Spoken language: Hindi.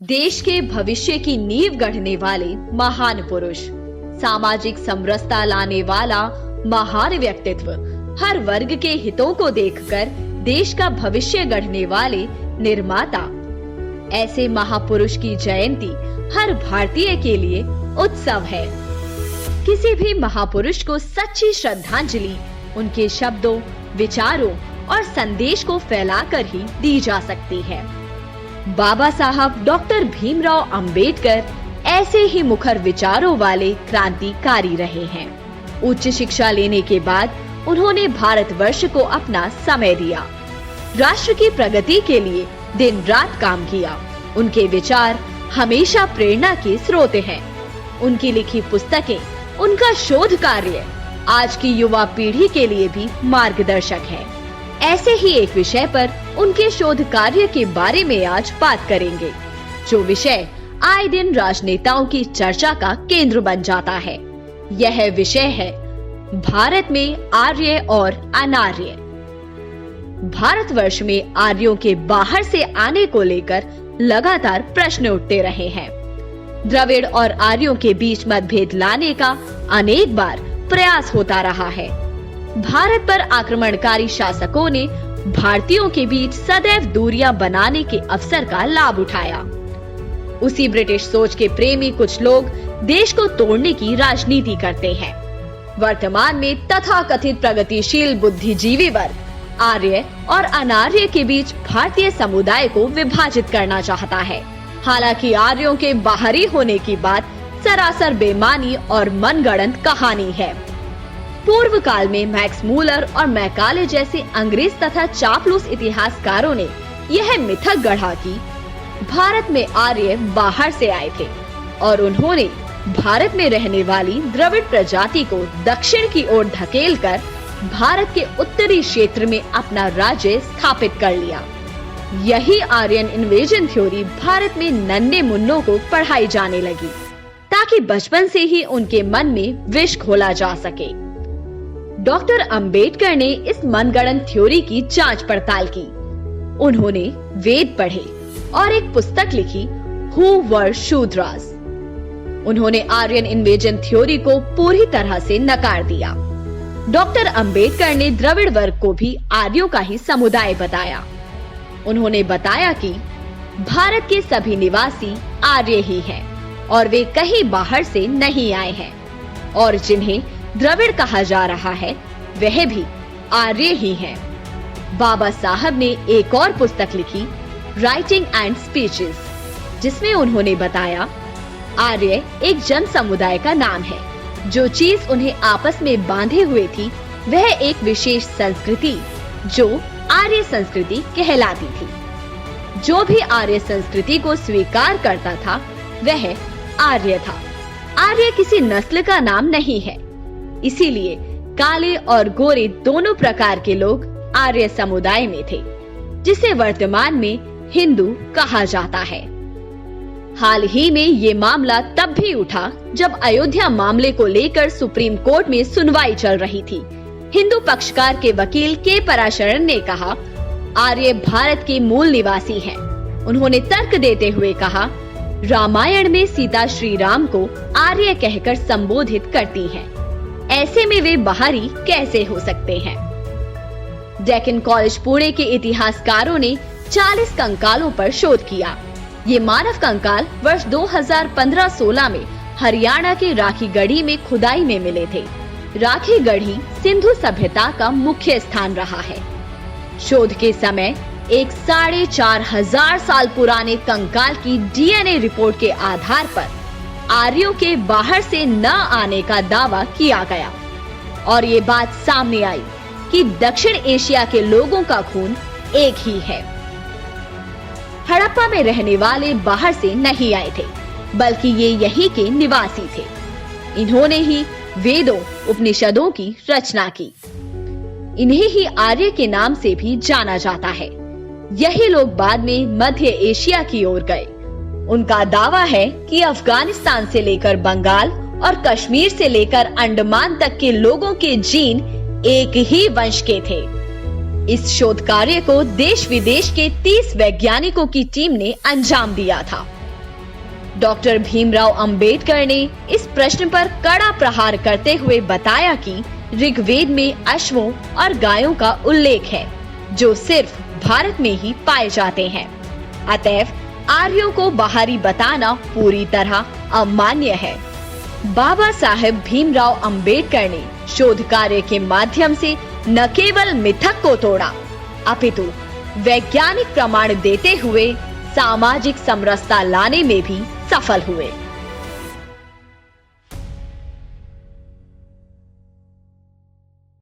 देश के भविष्य की नींव गढ़ने वाले महान पुरुष, सामाजिक समरसता लाने वाला महान व्यक्तित्व, हर वर्ग के हितों को देखकर देश का भविष्य गढ़ने वाले निर्माता। ऐसे महापुरुष की जयंती हर भारतीय के लिए उत्सव है। किसी भी महापुरुष को सच्ची श्रद्धांजलि उनके शब्दों, विचारों और संदेश को फैलाकर ही दी जा सकती है। बाबा साहब डॉक्टर भीमराव अंबेडकर ऐसे ही मुखर विचारों वाले क्रांतिकारी रहे हैं। उच्च शिक्षा लेने के बाद उन्होंने भारतवर्ष को अपना समय दिया, राष्ट्र की प्रगति के लिए दिन रात काम किया। उनके विचार हमेशा प्रेरणा के स्रोत हैं। उनकी लिखी पुस्तकें, उनका शोध कार्य आज की युवा पीढ़ी के लिए भी मार्गदर्शक है। ऐसे ही एक विषय पर उनके शोध कार्य के बारे में आज बात करेंगे, जो विषय आए दिन राजनेताओं की चर्चा का केंद्र बन जाता है। यह विषय है भारत में आर्य और अनार्य। भारतवर्ष में आर्यों के बाहर से आने को लेकर लगातार प्रश्न उठते रहे हैं। द्रविड़ और आर्यों के बीच मतभेद लाने का अनेक बार प्रयास होता रहा है। भारत पर आक्रमणकारी शासकों ने भारतीयों के बीच सदैव दूरियां बनाने के अवसर का लाभ उठाया। उसी ब्रिटिश सोच के प्रेमी कुछ लोग देश को तोड़ने की राजनीति करते हैं। वर्तमान में तथाकथित प्रगतिशील बुद्धिजीवी वर्ग आर्य और अनार्य के बीच भारतीय समुदाय को विभाजित करना चाहता है। हालांकि आर्यों के बाहरी होने की बात सरासर बेमानी और मनगढ़ंत कहानी है। पूर्व काल में मैक्स मूलर और मैकाले जैसे अंग्रेज तथा चापलूस इतिहासकारों ने यह मिथक गढ़ा कि भारत में आर्य बाहर से आए थे और उन्होंने भारत में रहने वाली द्रविड़ प्रजाति को दक्षिण की ओर धकेलकर भारत के उत्तरी क्षेत्र में अपना राज्य स्थापित कर लिया। यही आर्यन इन्वेजन थ्योरी भारत में नन्हे मुन्नों को पढ़ाई जाने लगी, ताकि बचपन से ही उनके मन में विष घोला जा सके। डॉक्टर अंबेडकर ने इस मनगढ़ंत थ्योरी की जांच पड़ताल की। उन्होंने वेद पढ़े और एक पुस्तक लिखी, हु वर शूद्रास। उन्होंने आर्यन इन्वेजन थ्योरी को पूरी तरह से नकार दिया। डॉक्टर अंबेडकर ने द्रविड़ वर्ग को भी आर्यों का ही समुदाय बताया। उन्होंने बताया कि भारत के सभी निवासी आर्य ही हैं और वे कहीं बाहर से नहीं आए हैं, और जिन्हें द्रविड़ कहा जा रहा है वह भी आर्य ही हैं। बाबा साहब ने एक और पुस्तक लिखी, राइटिंग एंड स्पीचेस, जिसमें उन्होंने बताया आर्य एक जन समुदाय का नाम है। जो चीज उन्हें आपस में बांधे हुए थी वह एक विशेष संस्कृति, जो आर्य संस्कृति कहलाती थी। जो भी आर्य संस्कृति को स्वीकार करता था वह आर्य था। आर्य किसी नस्ल का नाम नहीं है, इसीलिए काले और गोरे दोनों प्रकार के लोग आर्य समुदाय में थे, जिसे वर्तमान में हिंदू कहा जाता है। हाल ही में ये मामला तब भी उठा जब अयोध्या मामले को लेकर सुप्रीम कोर्ट में सुनवाई चल रही थी। हिंदू पक्षकार के वकील के पराशरण ने कहा, आर्य भारत के मूल निवासी हैं। उन्होंने तर्क देते हुए कहा, रामायण में सीता श्री राम को आर्य कहकर संबोधित करती हैं। ऐसे में वे बाहरी कैसे हो सकते हैं? डेक्कन कॉलेज पुणे के इतिहासकारों ने 40 कंकालों पर शोध किया। ये मानव कंकाल वर्ष 2015-16 में हरियाणा के राखीगढ़ी में खुदाई में मिले थे। राखीगढ़ी सिंधु सभ्यता का मुख्य स्थान रहा है। शोध के समय एक 4,500 साल पुराने कंकाल की डीएनए रिपोर्ट के आधार पर आर्यों के बाहर से न आने का दावा किया गया, और ये बात सामने आई कि दक्षिण एशिया के लोगों का खून एक ही है। हड़प्पा में रहने वाले बाहर से नहीं आए थे, बल्कि ये यहीं के निवासी थे। इन्होंने ही वेदों, उपनिषदों की रचना की। इन्हें ही आर्य के नाम से भी जाना जाता है। यही लोग बाद में मध्य एशिया की ओर गए। उनका दावा है कि अफगानिस्तान से लेकर बंगाल और कश्मीर से लेकर अंडमान तक के लोगों के जीन एक ही वंश के थे। इस शोध कार्य को देश विदेश के 30 वैज्ञानिकों की टीम ने अंजाम दिया था। डॉक्टर भीमराव अंबेडकर ने इस प्रश्न पर कड़ा प्रहार करते हुए बताया कि ऋग्वेद में अश्वों और गायों का उल्लेख है, जो सिर्फ भारत में ही पाए जाते हैं। अतएव आर्यों को बाहरी बताना पूरी तरह अमान्य है। बाबा साहेब भीमराव अंबेडकर ने शोध कार्य के माध्यम से न केवल मिथक को तोड़ा, अपितु वैज्ञानिक प्रमाण देते हुए सामाजिक समरसता लाने में भी सफल हुए।